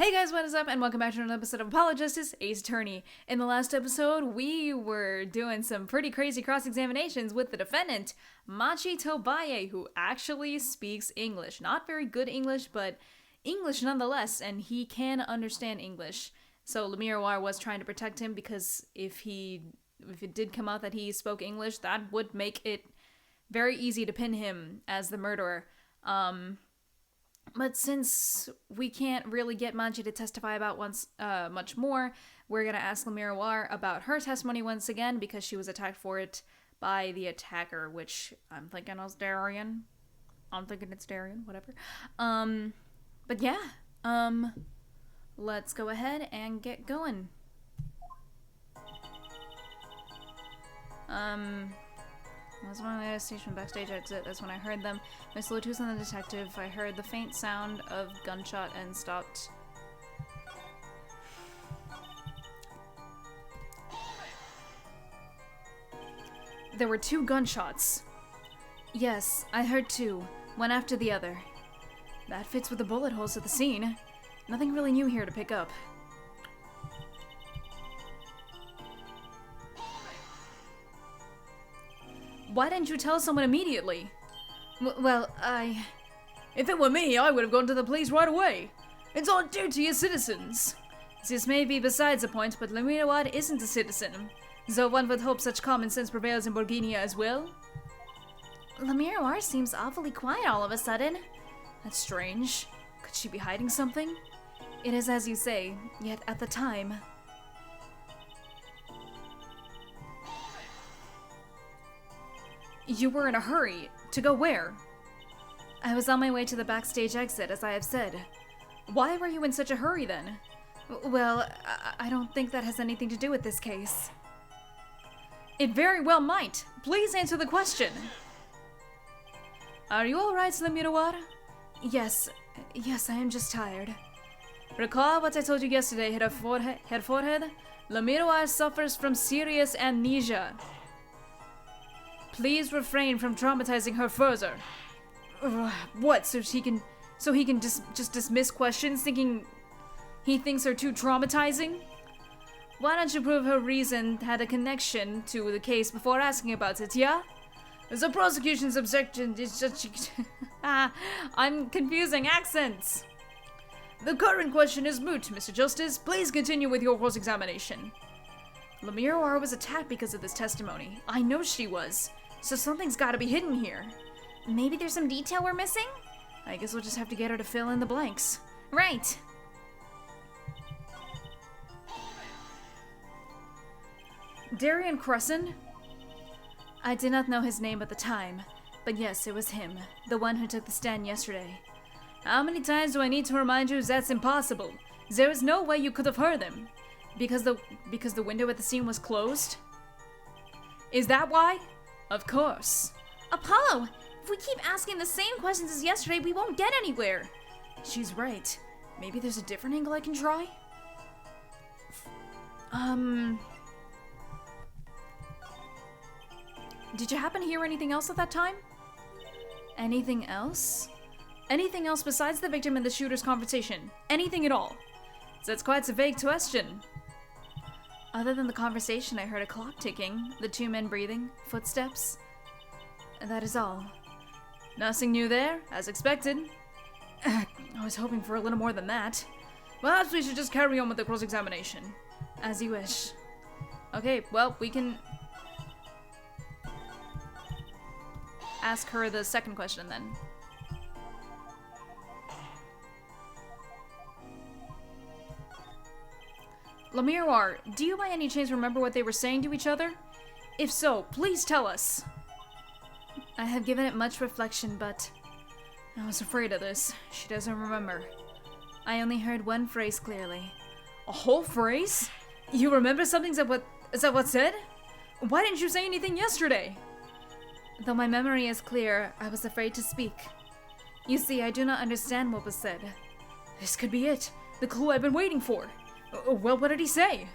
Hey guys, what is up? And welcome back to another episode of Apologists, Ace Attorney. In the last episode, we were doing some pretty crazy cross-examinations with the defendant, Machi Tobaye, who actually speaks English. Not very good English, but English nonetheless, and he can understand English. So Lemiroir was trying to protect him because if it did come out that he spoke English, that would make it very easy to pin him as the murderer. But since we can't really get Machi to testify about much more, we're gonna ask Lemiroir about her testimony once again because she was attacked for it by the attacker, which I'm thinking is Darian. I'm thinking it's Darian, whatever. But yeah, let's go ahead and get going. I was on the station backstage exit. That's when I heard them. Miss Lotus and the detective. I heard the faint sound of gunshot and stopped. There were 2 gunshots. Yes, I heard 2. One after the other. That fits with the bullet holes at the scene. Nothing really new here to pick up. Why didn't you tell someone immediately? If it were me, I would have gone to the police right away. It's our duty as citizens. This may be besides the point, but Lemiroir isn't a citizen, so one would hope such common sense prevails in Borginia as well. Lemiroir seems awfully quiet all of a sudden. That's strange. Could she be hiding something? It is as you say, yet at the time... You were in a hurry. To go where? I was on my way to the backstage exit, as I have said. Why were you in such a hurry, then? Well, I don't think that has anything to do with this case. It very well might. Please answer the question. Are you alright, Lemiroir? Yes, I am just tired. Recall what I told you yesterday, her forehead? Lemiroir suffers from serious amnesia. Please refrain from traumatizing her further. What? So he can just dismiss questions, he thinks her too traumatizing? Why don't you prove her reason had a connection to the case before asking about it, yeah? The prosecution's objection is just... I'm confusing accents. The current question is moot, Mr. Justice. Please continue with your cross-examination. Lemiroir was attacked because of this testimony. I know she was. So something's gotta be hidden here. Maybe there's some detail we're missing? I guess we'll just have to get her to fill in the blanks. Right. Darian Crescent? I did not know his name at the time, but yes, it was him, the one who took the stand yesterday. How many times do I need to remind you that's impossible? There is no way you could have heard him. Because the window at the scene was closed? Is that why? Of course. Apollo, if we keep asking the same questions as yesterday, we won't get anywhere. She's right. Maybe there's a different angle I can try? Did you happen to hear anything else at that time? Anything else? Anything else besides the victim and the shooter's conversation? Anything at all? That's quite a vague question. Other than the conversation, I heard a clock ticking, the 2 men breathing, footsteps. And that is all. Nothing new there, as expected. I was hoping for a little more than that. Perhaps we should just carry on with the cross-examination. As you wish. Okay, well, we can... ask her the second question, then. Lemiroir, do you by any chance remember what they were saying to each other? If so, please tell us. I have given it much reflection, but I was afraid of this. She doesn't remember. I only heard one phrase clearly. A whole phrase? You remember something? Is that what said? Why didn't you say anything yesterday? Though my memory is clear, I was afraid to speak. You see, I do not understand what was said. This could be it. The clue I've been waiting for. Well, what did he say?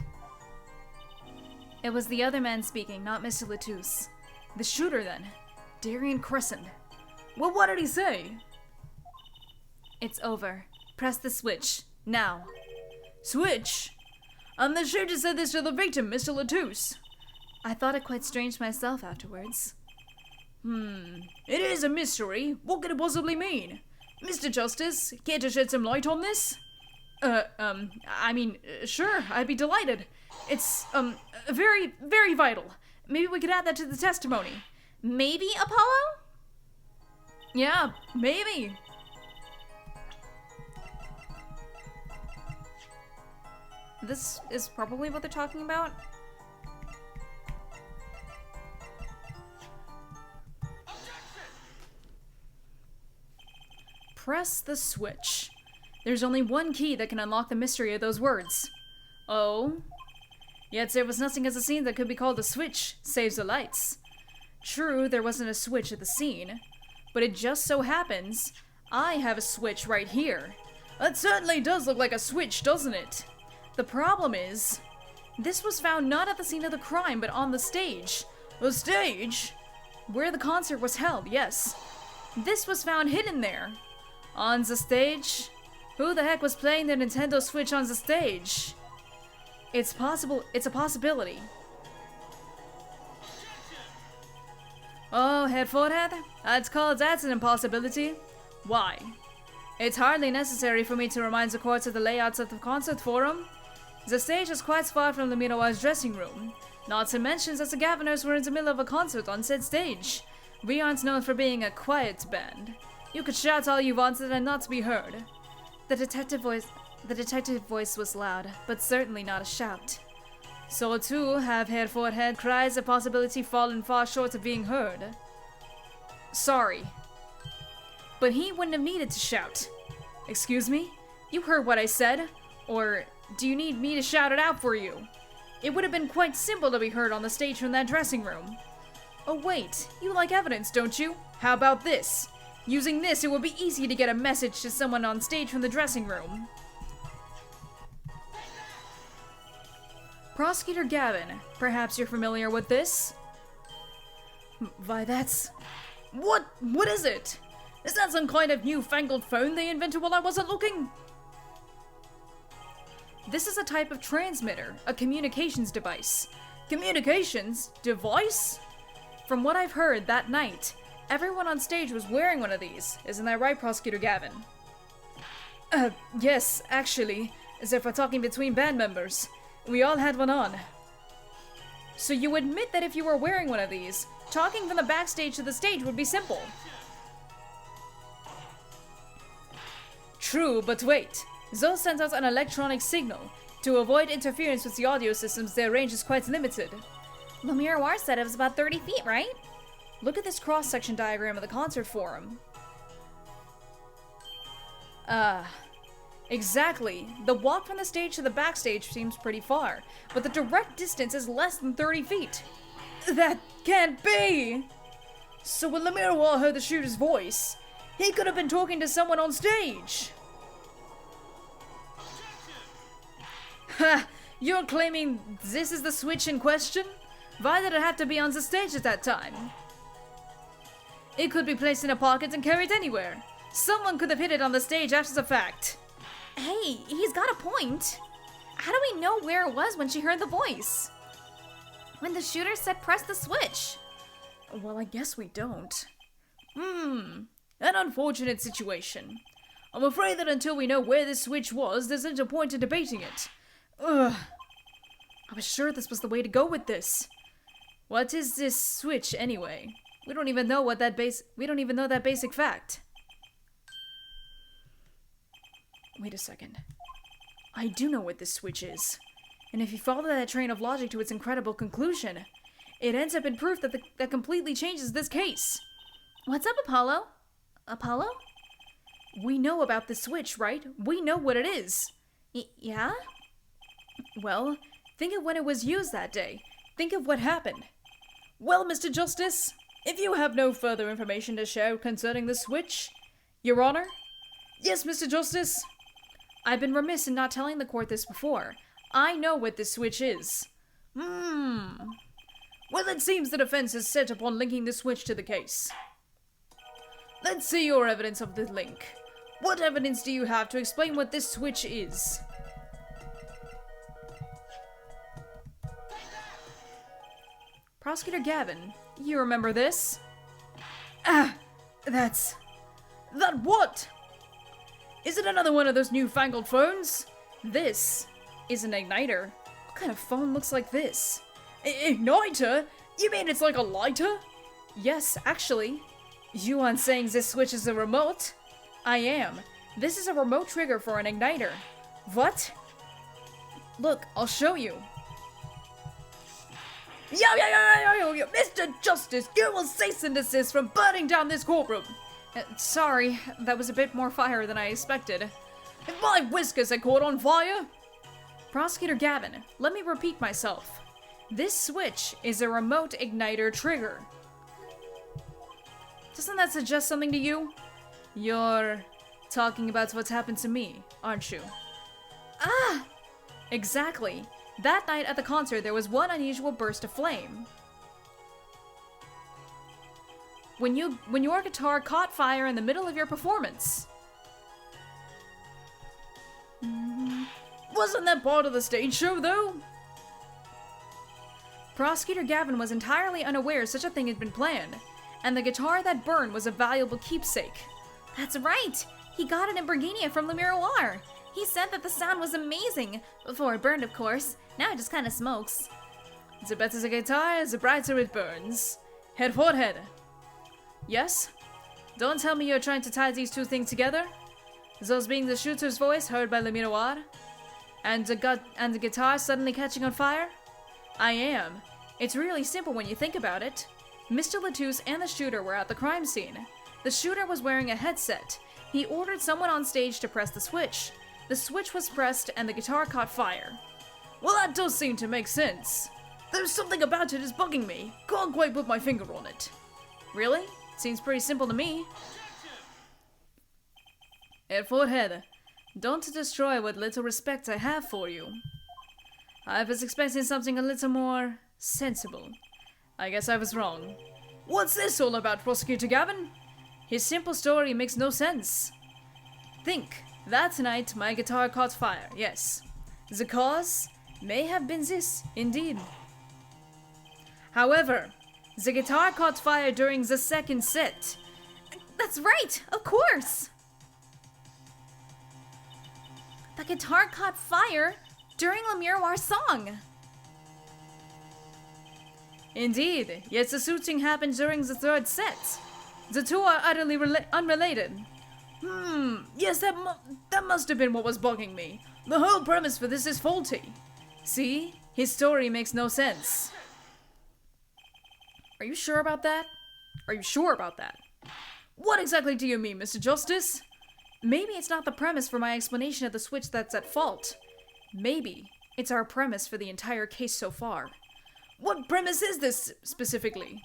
It was the other man speaking, not Mr. Latouche. The shooter, then. Darian Crescent. Well, what did he say? It's over. Press the switch. Now. Switch? And the shooter said this to the victim, Mr. Latouche. I thought it quite strange myself afterwards. It is a mystery. What could it possibly mean? Mr. Justice, care to shed some light on this? Sure, I'd be delighted. It's, very, very vital. Maybe we could add that to the testimony. Maybe, Apollo? Yeah, maybe. This is probably what they're talking about. Press the switch. There's only one key that can unlock the mystery of those words. Oh? Yet there was nothing at the scene that could be called a switch, save the lights. True, there wasn't a switch at the scene, but it just so happens I have a switch right here. That certainly does look like a switch, doesn't it? The problem is, this was found not at the scene of the crime, but on the stage. The stage? Where the concert was held, yes. This was found hidden there. On the stage? Who the heck was playing the Nintendo Switch on the stage? It's possible, it's a possibility. Oh, head forehead? I'd call that an impossibility. Why? It's hardly necessary for me to remind the court of the layouts of the concert forum. The stage is quite far from the Minowa's dressing room. Not to mention that the governors were in the middle of a concert on said stage. We aren't known for being a quiet band. You could shout all you wanted and not be heard. The detective voice was loud, but certainly not a shout. So too have head forehead cries a possibility fallen far short of being heard. Sorry. But he wouldn't have needed to shout. Excuse me? You heard what I said? Or do you need me to shout it out for you? It would have been quite simple to be heard on the stage from that dressing room. Oh wait, you like evidence, don't you? How about this? Using this, it would be easy to get a message to someone on stage from the dressing room. Prosecutor Gavin, perhaps you're familiar with this? Why, that's... What is it? Is that some kind of newfangled phone they invented while I wasn't looking? This is a type of transmitter, a communications device. Communications? Device? From what I've heard that night, everyone on stage was wearing one of these. Isn't that right, Prosecutor Gavin? Yes, actually, as if we're talking between band members. We all had one on. So you admit that if you were wearing one of these, talking from the backstage to the stage would be simple. True, but wait. Those sent out an electronic signal. To avoid interference with the audio systems, their range is quite limited. Lemire said it was about 30 feet, right? Look at this cross-section diagram of the concert forum. Exactly. The walk from the stage to the backstage seems pretty far, but the direct distance is less than 30 feet. That can't be! So when Lemire heard the shooter's voice, he could have been talking to someone on stage. Ha! You're claiming this is the switch in question? Why did it have to be on the stage at that time? It could be placed in a pocket and carried anywhere. Someone could have hid it on the stage after the fact. Hey, he's got a point. How do we know where it was when she heard the voice? When the shooter said press the switch? Well, I guess we don't. An unfortunate situation. I'm afraid that until we know where this switch was, there's no point in debating it. Ugh. I was sure this was the way to go with this. What is this switch anyway? We don't even know that basic fact. Wait a second. I do know what this switch is. And if you follow that train of logic to its incredible conclusion, it ends up in proof that completely changes this case. What's up, Apollo? Apollo? We know about the switch, right? We know what it is. Yeah? Well, think of when it was used that day. Think of what happened. Well, Mr. Justice, if you have no further information to share concerning the switch, Your Honor? Yes, Mr. Justice? I've been remiss in not telling the court this before. I know what this switch is. Well, it seems the defense is set upon linking the switch to the case. Let's see your evidence of the link. What evidence do you have to explain what this switch is? Prosecutor Gavin, you remember this? Ah, That what? Is it another one of those newfangled phones? This is an igniter. What kind of phone looks like this? Igniter? You mean it's like a lighter? Yes, actually. You aren't saying this switch is a remote? I am. This is a remote trigger for an igniter. What? Look, I'll show you. Yo, Mr. Justice, you will cease and desist from burning down this courtroom. Sorry, that was a bit more fire than I expected. If my whiskers had caught on fire! Prosecutor Gavin, let me repeat myself. This switch is a remote igniter trigger. Doesn't that suggest something to you? You're talking about what's happened to me, aren't you? Ah! Exactly. That night at the concert, there was one unusual burst of flame. When your guitar caught fire in the middle of your performance. Wasn't that part of the stage show, though? Prosecutor Gavin was entirely unaware such a thing had been planned, and the guitar that burned was a valuable keepsake. That's right! He got it in Bergenia from Le Miroir. He said that the sound was amazing. Before it burned, of course. Now it just kind of smokes. The better the guitar, the brighter it burns. Head for head. Yes? Don't tell me you're trying to tie these two things together? Those being the shooter's voice heard by Le Miroir, and the guitar suddenly catching on fire? I am. It's really simple when you think about it. Mr. Latouche and the shooter were at the crime scene. The shooter was wearing a headset. He ordered someone on stage to press the switch. The switch was pressed and the guitar caught fire. Well, that does seem to make sense. There's something about it is bugging me. Can't quite put my finger on it. Really? Seems pretty simple to me. Head for head. Don't destroy what little respect I have for you. I was expecting something a little more sensible. I guess I was wrong. What's this all about, Prosecutor Gavin? His simple story makes no sense. Think, that night my guitar caught fire, yes. The cause may have been this, indeed. However, the guitar caught fire during the second set. That's right, of course! The guitar caught fire during Le Miroir's song. Indeed, yet the shooting happened during the third set. The two are utterly unrelated. Yes, that must have been what was bugging me. The whole premise for this is faulty. See? His story makes no sense. Are you sure about that? Are you sure about that? What exactly do you mean, Mr. Justice? Maybe it's not the premise for my explanation of the switch that's at fault. Maybe it's our premise for the entire case so far. What premise is this, specifically?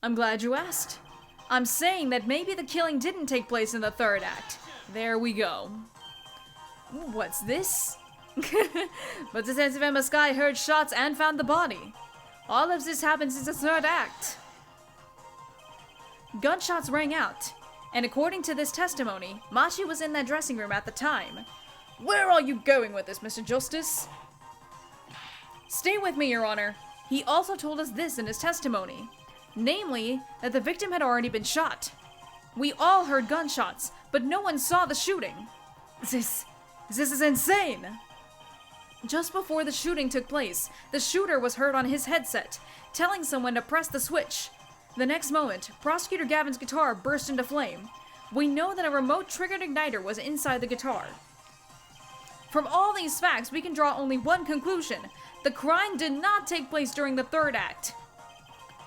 I'm glad you asked. I'm saying that maybe the killing didn't take place in the third act. There we go. What's this? But Detective Emma Sky heard shots and found the body. All of this happens in the third act. Gunshots rang out, and according to this testimony, Machi was in that dressing room at the time. Where are you going with this, Mr. Justice? Stay with me, Your Honor. He also told us this in his testimony. Namely, that the victim had already been shot. We all heard gunshots, but no one saw the shooting. This is insane! Just before the shooting took place, the shooter was heard on his headset, telling someone to press the switch. The next moment, Prosecutor Gavin's guitar burst into flame. We know that a remote-triggered igniter was inside the guitar. From all these facts, we can draw only one conclusion. The crime did not take place during the third act,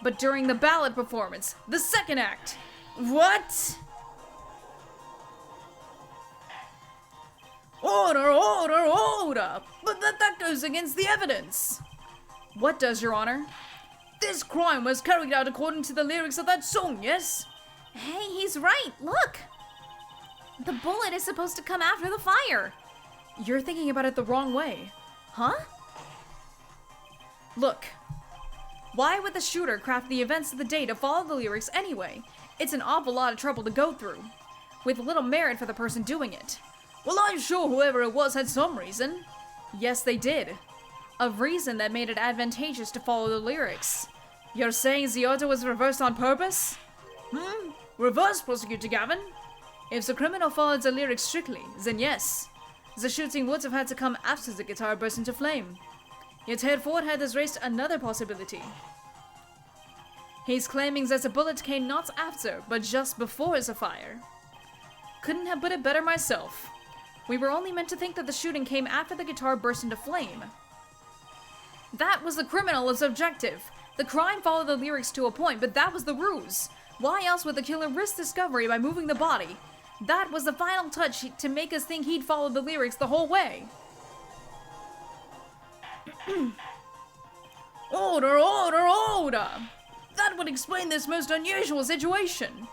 but during the ballad performance, the second act. What? Order, order, order! But that goes against the evidence. What does, Your Honor? This crime was carried out according to the lyrics of that song, yes? Hey, he's right, look! The bullet is supposed to come after the fire. You're thinking about it the wrong way. Huh? Look. Why would the shooter craft the events of the day to follow the lyrics anyway? It's an awful lot of trouble to go through, with little merit for the person doing it. Well, I'm sure whoever it was had some reason. Yes, they did. A reason that made it advantageous to follow the lyrics. You're saying the order was reversed on purpose? Reverse, Prosecutor Gavin? If the criminal followed the lyrics strictly, then yes. The shooting would have had to come after the guitar burst into flame. Yet Herr Forehead has raised another possibility. He's claiming that the bullet came not after, but just before the fire. Couldn't have put it better myself. We were only meant to think that the shooting came after the guitar burst into flame. That was the criminal's objective. The crime followed the lyrics to a point, but that was the ruse. Why else would the killer risk discovery by moving the body? That was the final touch to make us think he'd followed the lyrics the whole way. Order, order, order! That would explain this most unusual situation.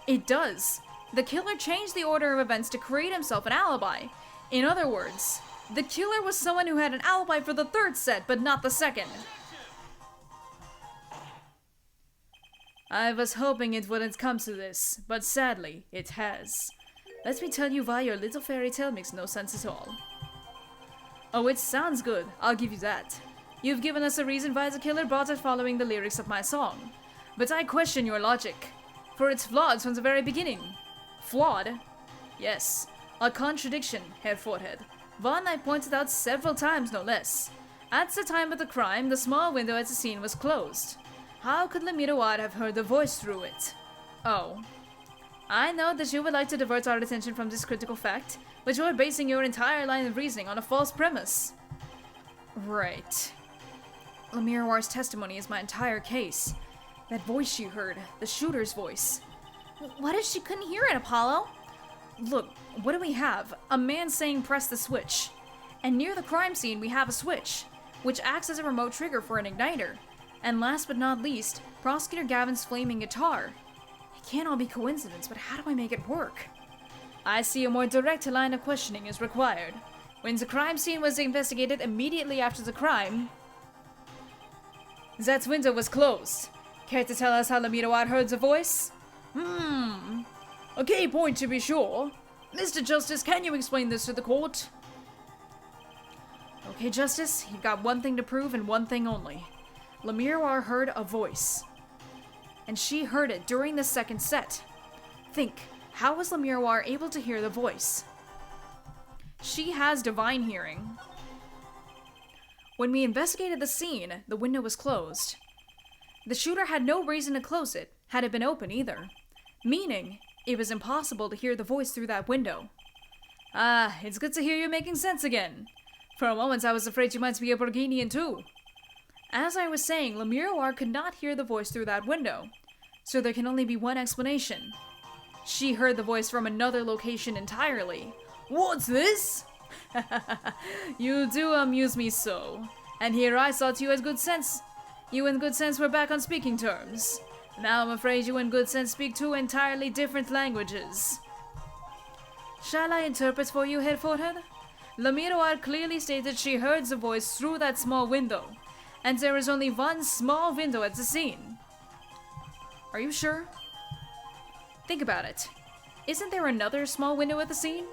It does. The killer changed the order of events to create himself an alibi. In other words, the killer was someone who had an alibi for the third set, but not the second. I was hoping it wouldn't come to this, but sadly, it has. Let me tell you why your little fairy tale makes no sense at all. Oh, it sounds good, I'll give you that. You've given us a reason why the killer bothered following the lyrics of my song. But I question your logic, for it's flawed from the very beginning. Flawed? Yes, a contradiction, Herr Forehead. One I pointed out several times, no less. At the time of the crime, the small window at the scene was closed. How could Lamiroir have heard the voice through it? Oh. I know that you would like to divert our attention from this critical fact, but you are basing your entire line of reasoning on a false premise. Right. Lamiroir's testimony is my entire case. That voice you heard, the shooter's voice. What if she couldn't hear it, Apollo? Look, what do we have? A man saying press the switch. And near the crime scene we have a switch, which acts as a remote trigger for an igniter. And last but not least, Prosecutor Gavin's flaming guitar. It can't all be coincidence, but how do I make it work? I see a more direct line of questioning is required. When the crime scene was investigated immediately after the crime, that window was closed. Care to tell us how Lamiroir heard the voice? A key point to be sure. Mr. Justice, can you explain this to the court? Okay, Justice, you've got one thing to prove and one thing only. Lamiroir heard a voice. And she heard it during the second set. Think, how was Lamiroir able to hear the voice? She has divine hearing. When we investigated the scene, the window was closed. The shooter had no reason to close it, had it been open either. Meaning, it was impossible to hear the voice through that window. Ah, it's good to hear you making sense again. For a moment I was afraid you might be a Borginian too. As I was saying, Lamiroir could not hear the voice through that window, so there can only be one explanation. She heard the voice from another location entirely. What's this? You do amuse me so. And here I thought you had good sense. You and good sense were back on speaking terms. Now I'm afraid you and good sense speak two entirely different languages. Shall I interpret for you, Herr Forehead? Lamiroir clearly stated she heard the voice through that small window, and there is only one small window at the scene. Are you sure? Think about it. Isn't there another small window at the scene?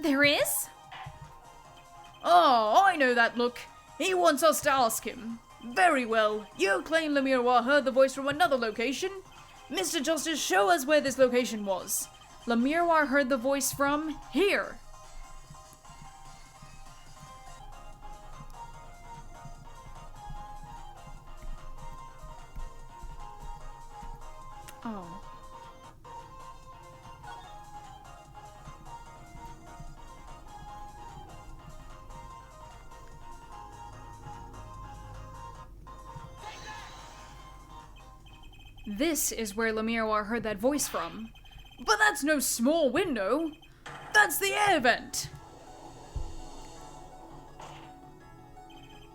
There is? Oh, I know that look. He wants us to ask him. Very well. You claim Lamiroir heard the voice from another location. Mr. Justice, show us where this location was. Lamiroir heard the voice from here. Oh. This is where Lamiroir heard that voice from. But that's no small window. That's the air vent.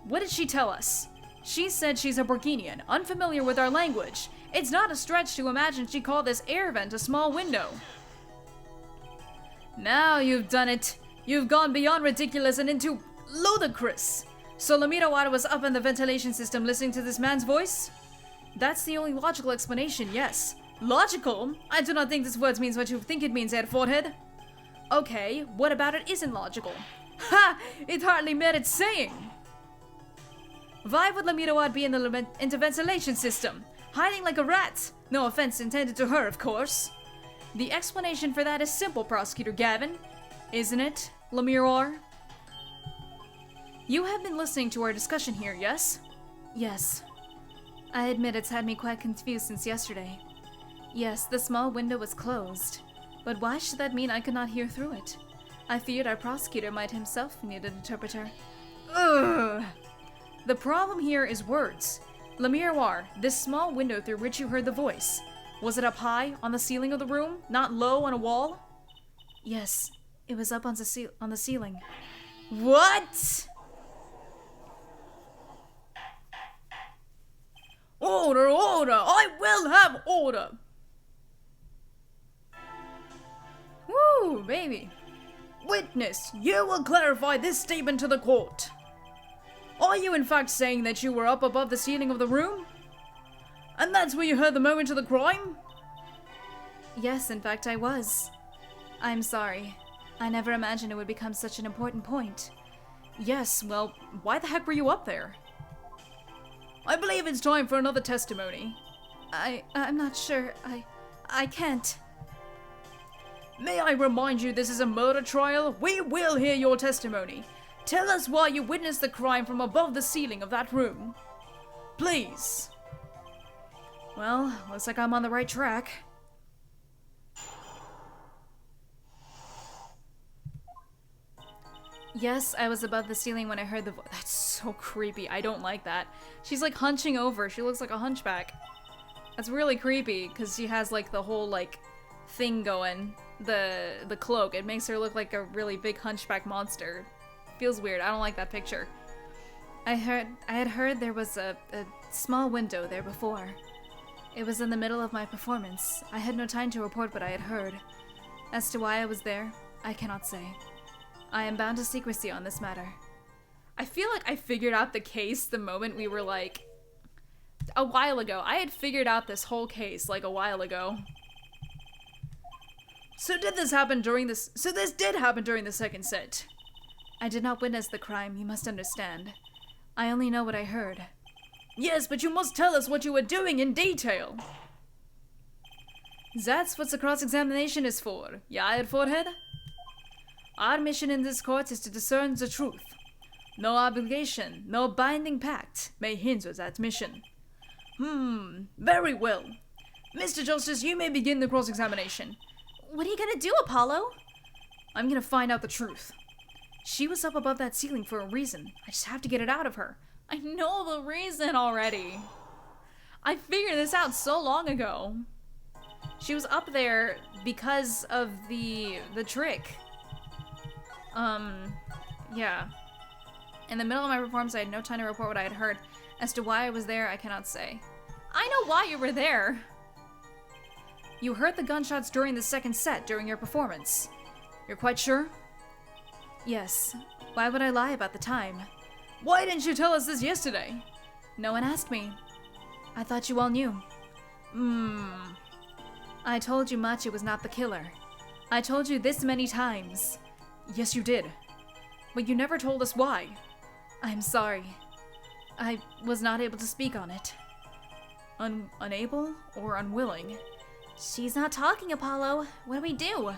What did she tell us? She said she's a Borginian, unfamiliar with our language. It's not a stretch to imagine she called this air vent a small window. Now you've done it. You've gone beyond ridiculous and into ludicrous. So Lamiroir was up in the ventilation system listening to this man's voice? That's the only logical explanation, yes. Logical? I do not think this word means what you think it means, Herr Forehead. Okay, what about it isn't logical? Ha! It hardly merits saying. Why would Lamirawad be in the interventilation system? Hiding like a rat. No offense intended to her, of course. The explanation for that is simple, Prosecutor Gavin. Isn't it, Lamirawar? You have been listening to our discussion here, yes? Yes. I admit it's had me quite confused since yesterday. Yes, the small window was closed. But why should that mean I could not hear through it? I feared our prosecutor might himself need an interpreter. Ugh! The problem here is words. Lamirawar, this small window through which you heard the voice, was it up high on the ceiling of the room, not low on a wall? Yes, it was up on the ceiling. What? Order, order! I will have order! Woo, baby. Witness, you will clarify this statement to the court. Are you in fact saying that you were up above the ceiling of the room? And that's where you heard the moment of the crime? Yes, in fact I was. I'm sorry. I never imagined it would become such an important point. Yes, well, why the heck were you up there? I believe it's time for another testimony. I'm not sure. I can't. May I remind you this is a murder trial? We will hear your testimony. Tell us why you witnessed the crime from above the ceiling of that room. Please. Well, looks like I'm on the right track. Yes, I was above the ceiling when I heard the voice. That's so creepy. I don't like that. She's like hunching over. She looks like a hunchback. That's really creepy because she has like the whole like thing going. The cloak. It makes her look like a really big hunchback monster. Feels weird. I don't like that picture. I had heard there was a small window there before. It was in the middle of my performance. I had no time to report what I had heard. As to why I was there, I cannot say. I am bound to secrecy on this matter. I feel like I figured out the case the moment we were like... a while ago. I had figured out this whole case like a while ago. So this did happen during the second set. I did not witness the crime, you must understand. I only know what I heard. Yes, but you must tell us what you were doing in detail. That's what the cross-examination is for. Yeah, forehead? Our mission in this court is to discern the truth. No obligation, no binding pact may hinder that mission. Very well. Mr. Justice, you may begin the cross-examination. What are you gonna do, Apollo? I'm gonna find out the truth. She was up above that ceiling for a reason. I just have to get it out of her. I know the reason already. I figured this out so long ago. She was up there because of the trick. Yeah. In the middle of my performance, I had no time to report what I had heard. As to why I was there, I cannot say. I know why you were there. You heard the gunshots during the second set, during your performance. You're quite sure? Yes. Why would I lie about the time? Why didn't you tell us this yesterday? No one asked me. I thought you all knew. I told you Machi was not the killer. I told you this many times. Yes, you did. But you never told us why. I'm sorry. I was not able to speak on it. Unable or unwilling? She's not talking, Apollo. What do we do?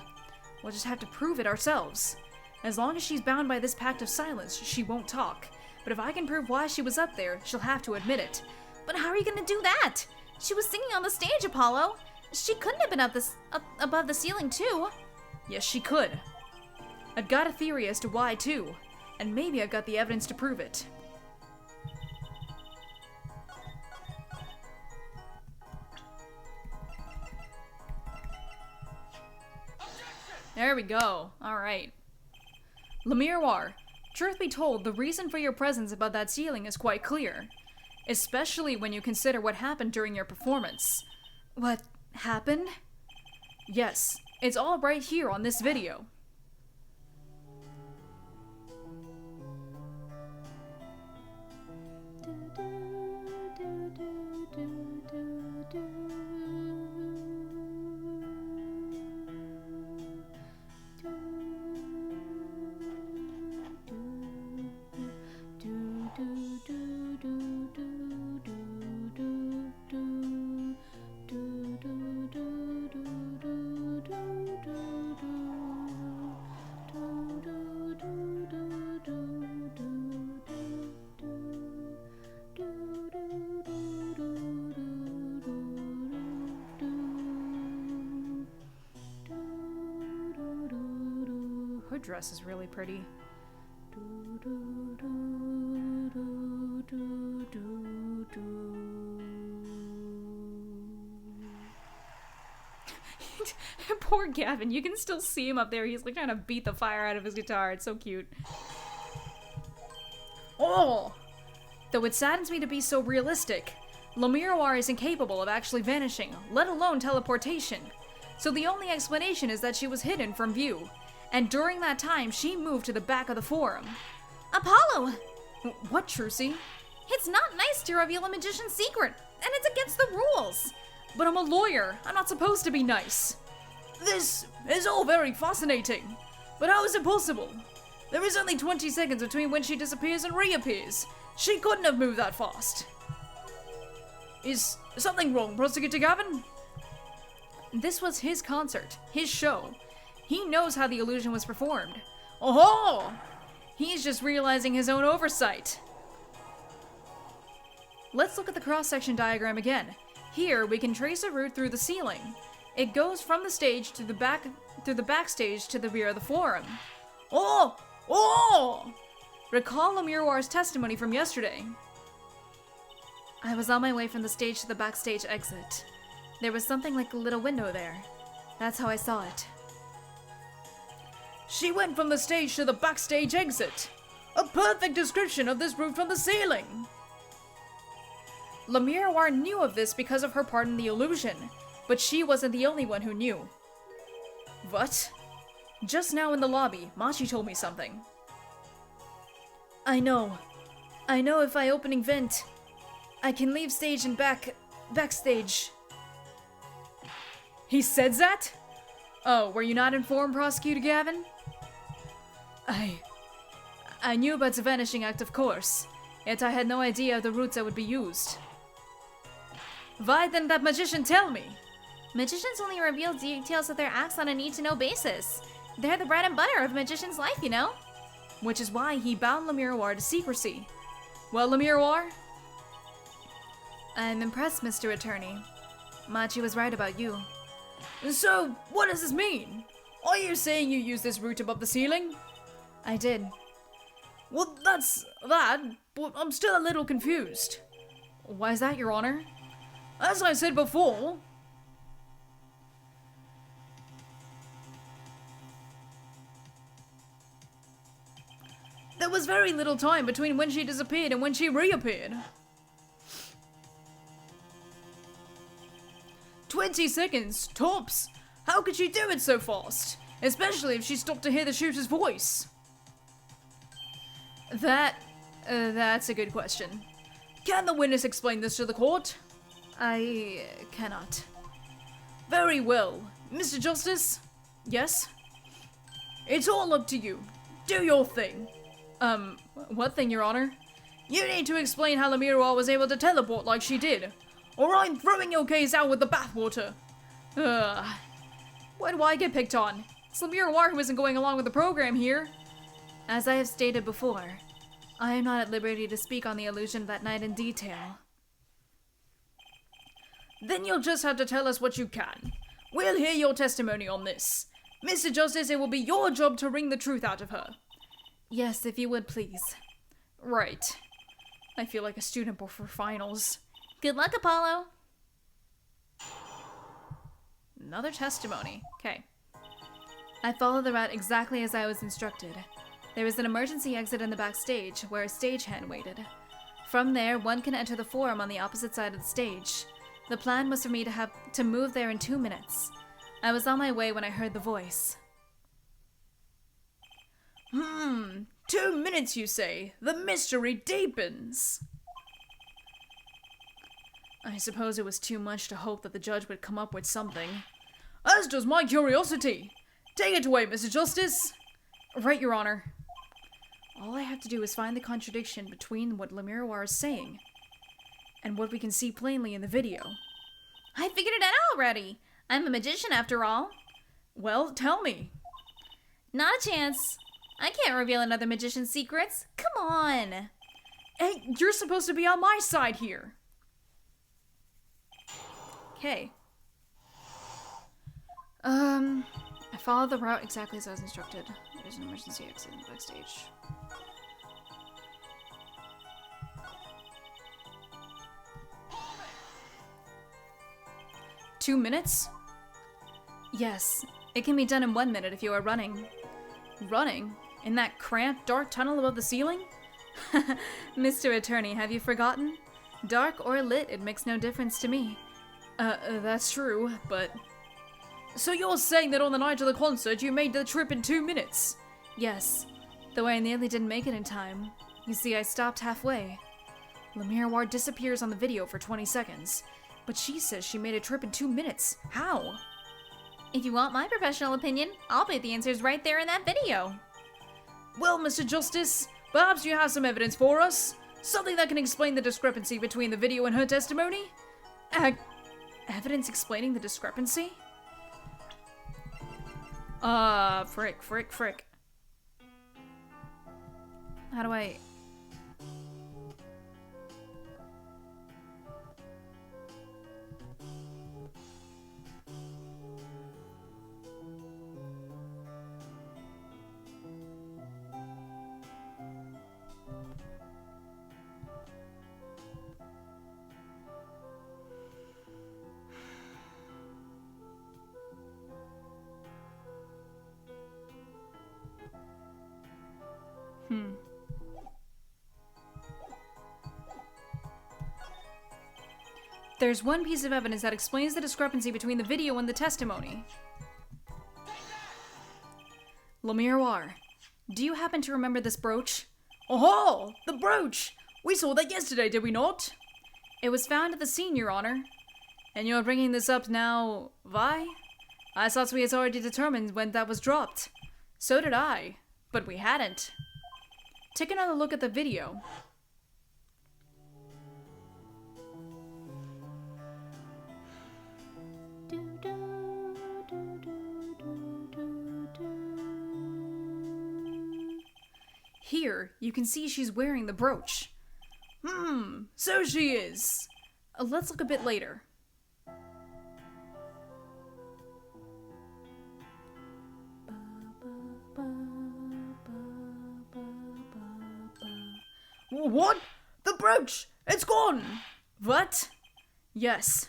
We'll just have to prove it ourselves. As long as she's bound by this pact of silence, she won't talk. But if I can prove why she was up there, she'll have to admit it. But how are you gonna do that? She was singing on the stage, Apollo. She couldn't have been up above the ceiling, too. Yes, she could. I've got a theory as to why, too. And maybe I've got the evidence to prove it. There we go. Alright. Lamirawar, truth be told, the reason for your presence above that ceiling is quite clear. Especially when you consider what happened during your performance. What happened? Yes, it's all right here on this video. That dress is really pretty. Poor Gavin, you can still see him up there. He's like trying to beat the fire out of his guitar. It's so cute. Oh! Though it saddens me to be so realistic, Lamiroir is incapable of actually vanishing, let alone teleportation. So the only explanation is that she was hidden from view, and during that time she moved to the back of the forum. Apollo! What, Trucy? It's not nice to reveal a magician's secret, and it's against the rules. But I'm a lawyer. I'm not supposed to be nice. This is all very fascinating. But how is it possible? There is only 20 seconds between when she disappears and reappears. She couldn't have moved that fast. Is something wrong, Prosecutor Gavin? This was his concert, his show. He knows how the illusion was performed. Oh! He's just realizing his own oversight. Let's look at the cross-section diagram again. Here, we can trace a route through the ceiling. It goes from the stage to the back, through the backstage to the rear of the forum. Oh! Oh! Recall Lamiroir's testimony from yesterday. I was on my way from the stage to the backstage exit. There was something like a little window there. That's how I saw it. She went from the stage to the backstage exit. A perfect description of this route from the ceiling. Lamiroir knew of this because of her part in the illusion, but she wasn't the only one who knew. What? Just now in the lobby, Machi told me something. I know if I opening vent, I can leave stage and backstage. He said that? Oh, were you not informed, Prosecutor Gavin? I knew about the vanishing act, of course, yet I had no idea of the routes that would be used. Why didn't that magician tell me? Magicians only reveal details of their acts on a need-to-know basis. They're the bread and butter of a magician's life, you know? Which is why he bound Lamiroir to secrecy. Well, Lamiroir? I'm impressed, Mr. Attorney. Machi was right about you. So, what does this mean? Are you saying you used this route above the ceiling? I did. Well, that's that, but I'm still a little confused. Why is that, Your Honor? As I said before... There was very little time between when she disappeared and when she reappeared. 20 seconds, tops! How could she do it so fast? Especially if she stopped to hear the shooter's voice. That's a good question. Can the witness explain this to the court? I cannot. Very well. Mr. Justice? Yes? It's all up to you. Do your thing. What thing, Your Honor? You need to explain how Lamiroir was able to teleport like she did, or I'm throwing your case out with the bathwater. Why do I get picked on? It's Lamiroir who isn't going along with the program here. As I have stated before, I am not at liberty to speak on the illusion of that night in detail. Then you'll just have to tell us what you can. We'll hear your testimony on this. Mr. Justice, it will be your job to wring the truth out of her. Yes, if you would, please. Right. I feel like a student before finals. Good luck, Apollo. Another testimony. Okay. I followed the route exactly as I was instructed. There was an emergency exit in the backstage where a stagehand waited. From there, one can enter the forum on the opposite side of the stage. The plan was for me to move there in 2 minutes. I was on my way when I heard the voice. 2 minutes, you say? The mystery deepens. I suppose it was too much to hope that the judge would come up with something. As does my curiosity. Take it away, Mr. Justice. Right, Your Honor. All I have to do is find the contradiction between what Lamiroir is saying and what we can see plainly in the video. I figured it out already. I'm a magician after all. Well, tell me. Not a chance. I can't reveal another magician's secrets. Come on. Hey, you're supposed to be on my side here. Okay. I followed the route exactly as I was instructed. there's an emergency exit in the backstage. Two minutes? Yes, it can be done in 1 minute if you are running. Running? In that cramped, dark tunnel above the ceiling? Mr. Attorney, have you forgotten? Dark or lit, it makes no difference to me. That's true, but... So you're saying that on the night of the concert you made the trip in 2 minutes? Yes, though I nearly didn't make it in time. You see, I stopped halfway. Lamirawar disappears on the video for 20 seconds, but she says she made a trip in 2 minutes. How? If you want my professional opinion, I'll bet the answer's right there in that video. Well, Mr. Justice, perhaps you have some evidence for us? Something that can explain the discrepancy between the video and her testimony? Evidence explaining the discrepancy? Frick. How do I... There's one piece of evidence that explains the discrepancy between the video and the testimony. Lamirawar, do you happen to remember this brooch? Oh, the brooch! We saw that yesterday, did we not? It was found at the scene, Your Honor. And you're bringing this up now, why? I thought we had already determined when that was dropped. So did I, but we hadn't. Take another look at the video. Here, you can see she's wearing the brooch. So she is. Let's look a bit later. What? The brooch! It's gone! What? Yes.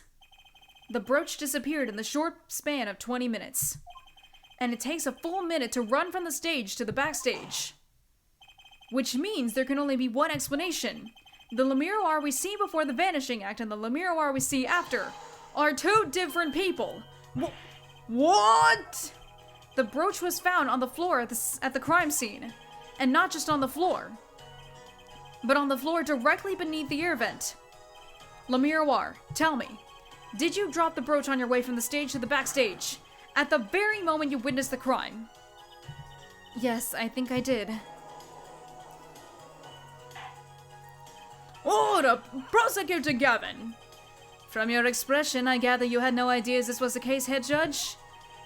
The brooch disappeared in the short span of 20 minutes. And it takes a full minute to run from the stage to the backstage. Which means there can only be one explanation. The Lamirawar we see before the Vanishing Act and the Lamirawar we see after are two different people. What? The brooch was found on the floor at the crime scene. And not just on the floor, but on the floor directly beneath the air vent. Lamirawar, tell me, did you drop the brooch on your way from the stage to the backstage at the very moment you witnessed the crime? Yes, I think I did. Order, Prosecutor Gavin! From your expression, I gather you had no ideas this was the case, Head Judge?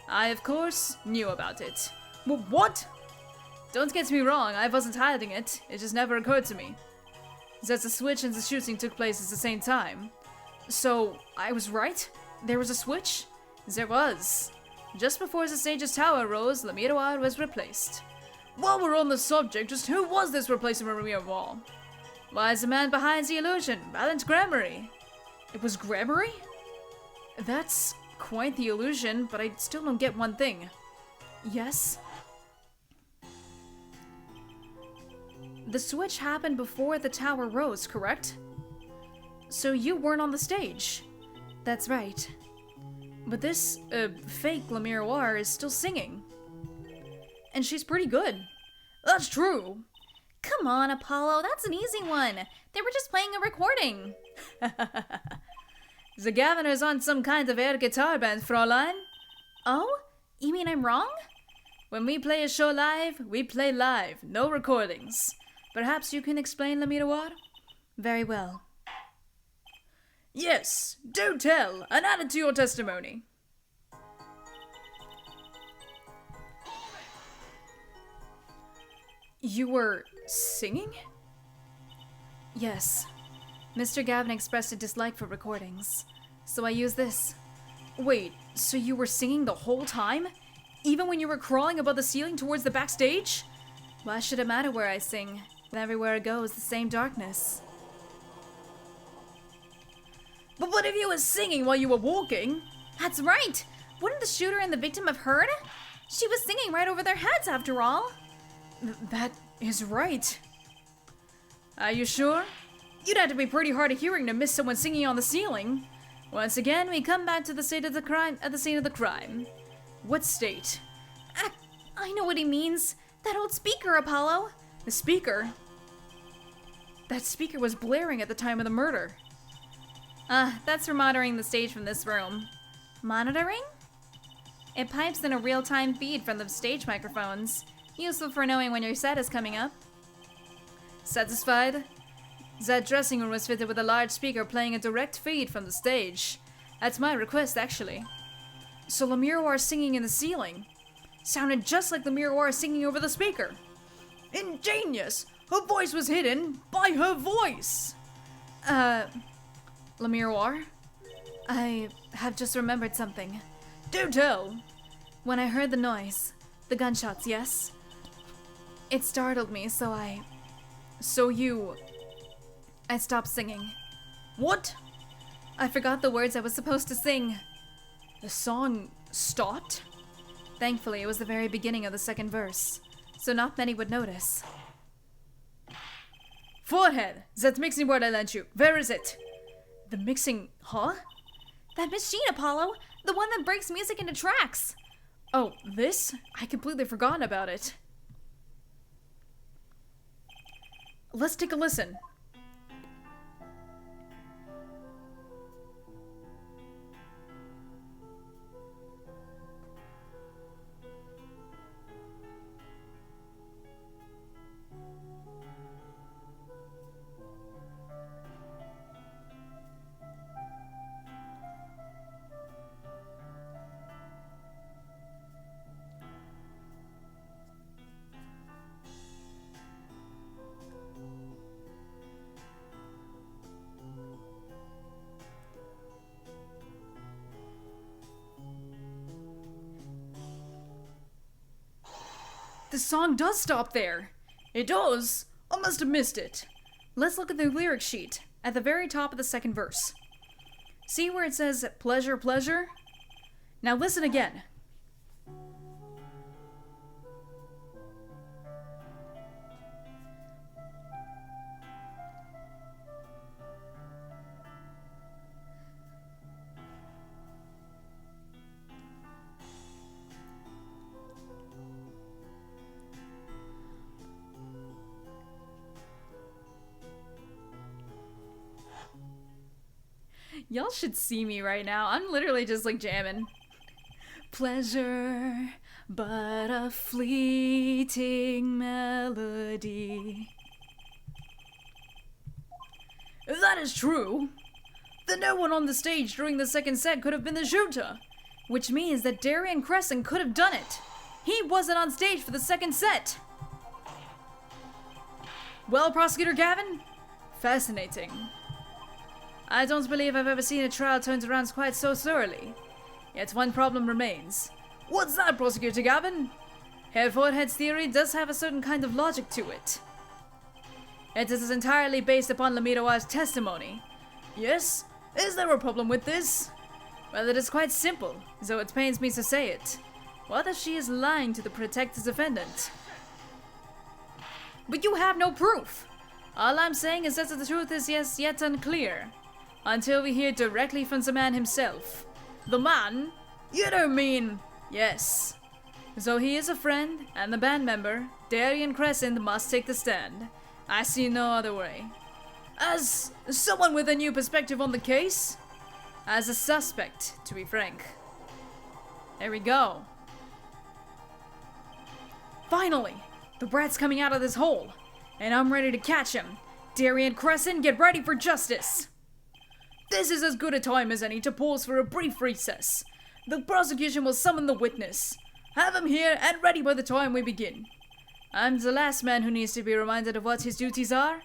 I, of course, knew about it. What? Don't get me wrong, I wasn't hiding it. It just never occurred to me that the switch and the shooting took place at the same time. So, I was right? There was a switch? There was. Just before the stage's tower rose, Lamirawar was replaced. While we're on the subject, just who was this replacement Lamirawar? Why, it's the man behind the illusion, Valent Grammary. It was Grammary? That's quite the illusion, but I still don't get one thing. Yes? The switch happened before the tower rose, correct? So you weren't on the stage. That's right. But this, fake Lamirawar is still singing. And she's pretty good. That's true. Come on, Apollo, that's an easy one. They were just playing a recording. The governor's on some kind of air guitar band, Fräulein. Oh? You mean I'm wrong? When we play a show live, we play live, no recordings. Perhaps you can explain, Lamirawar? Very well. Yes, do tell, and add it to your testimony. You were singing? Yes. Mr. Gavin expressed a dislike for recordings, so I used this. Wait, so you were singing the whole time? Even when you were crawling above the ceiling towards the backstage? Why should it matter where I sing? When everywhere I go is the same darkness. But what if you were singing while you were walking? That's right! Wouldn't the shooter and the victim have heard? She was singing right over their heads after all. That is right. Are you sure? You'd have to be pretty hard of hearing to miss someone singing on the ceiling. Once again, we come back to the state of the crime at the scene of the crime. What state? I know what he means. That old speaker, Apollo. The speaker? That speaker was blaring at the time of the murder. That's for monitoring the stage from this room. Monitoring? It pipes in a real-time feed from the stage microphones. Useful for knowing when your set is coming up. Satisfied? That dressing room was fitted with a large speaker playing a direct feed from the stage. At my request, actually. So the miroir singing in the ceiling sounded just like the miroir singing over the speaker. Ingenious! Her voice was hidden by her voice! Le Miroir? I have just remembered something. Do tell! When I heard the noise, the gunshots, yes? It startled me, so I stopped singing. What? I forgot the words I was supposed to sing. The song stopped? Thankfully, it was the very beginning of the second verse, so not many would notice. Forehead! That mixing board I lent you. Where is it? The mixing... Huh? That machine, Apollo! The one that breaks music into tracks! Oh, this? I completely forgotten about it. Let's take a listen. The song does stop there. It does? I must have missed it. Let's look at the lyric sheet at the very top of the second verse. See where it says pleasure, pleasure? Now listen again. Y'all should see me right now. I'm literally just like jamming. Pleasure, but a fleeting melody. If that is true, then no one on the stage during the second set could have been the shooter. Which means that Darian Crescent could have done it. He wasn't on stage for the second set. Well, Prosecutor Gavin? Fascinating. I don't believe I've ever seen a trial turned around quite so thoroughly. Yet one problem remains. What's that, Prosecutor Gavin? Herr Forehead's theory does have a certain kind of logic to it. It is entirely based upon Lamiroa's testimony. Yes? Is there a problem with this? Well, it is quite simple, though it pains me to say it. What if she is lying to protect the defendant? But you have no proof! All I'm saying is that the truth is yet unclear. Until we hear directly from the man himself. The man? You don't mean... Yes. So he is a friend, and the band member, Darian Crescent, must take the stand. I see no other way. As someone with a new perspective on the case? As a suspect, to be frank. There we go. Finally! The brat's coming out of this hole. And I'm ready to catch him. Darian Crescent, get ready for justice! This is as good a time as any to pause for a brief recess. The prosecution will summon the witness. Have him here and ready by the time we begin. I'm the last man who needs to be reminded of what his duties are.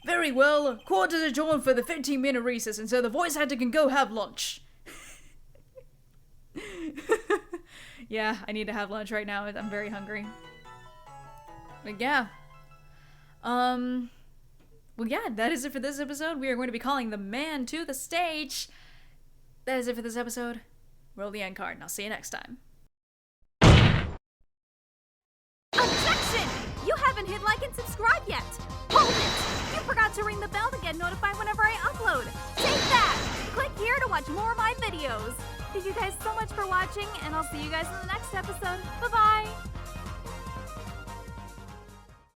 Very well, court is adjourned for the 15-minute recess until the voice actor can go have lunch. Yeah, I need to have lunch right now. I'm very hungry. But yeah. Well, yeah, that is it for this episode. We are going to be calling the man to the stage. That is it for this episode. Roll the end card, and I'll see you next time. Objection! You haven't hit like and subscribe yet! Hold it! You forgot to ring the bell to get notified whenever I upload! Take that! Click here to watch more of my videos! Thank you guys so much for watching, and I'll see you guys in the next episode. Bye-bye!